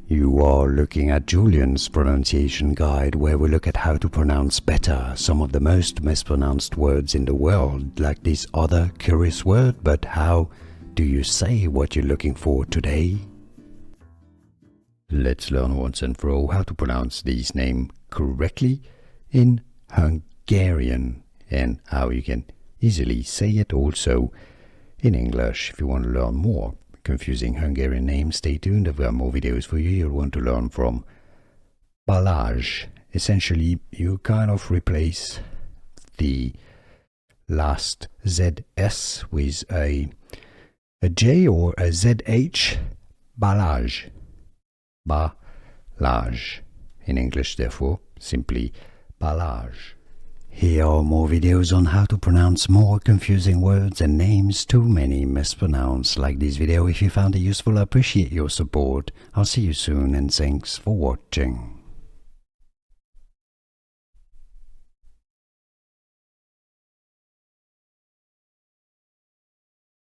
You are looking at Julian's pronunciation guide, where we look at how to pronounce better some of the most mispronounced words in the world, like this other curious word. But how do you say what you're looking for today? Let's learn once and for all how to pronounce this name correctly in Hungarian, and how you can easily say it also in English. If you want to learn more confusing Hungarian names, stay tuned. I've got more videos for you. You'll want to learn from Balazs. Essentially, you kind of replace the last ZS with a J or a ZH. Balazs. Balazs. In English, therefore, simply Balazs. Here are more videos on how to pronounce more confusing words and names too many mispronounced. Like this video if you found it useful. I appreciate your support. I'll see you soon, and thanks for watching.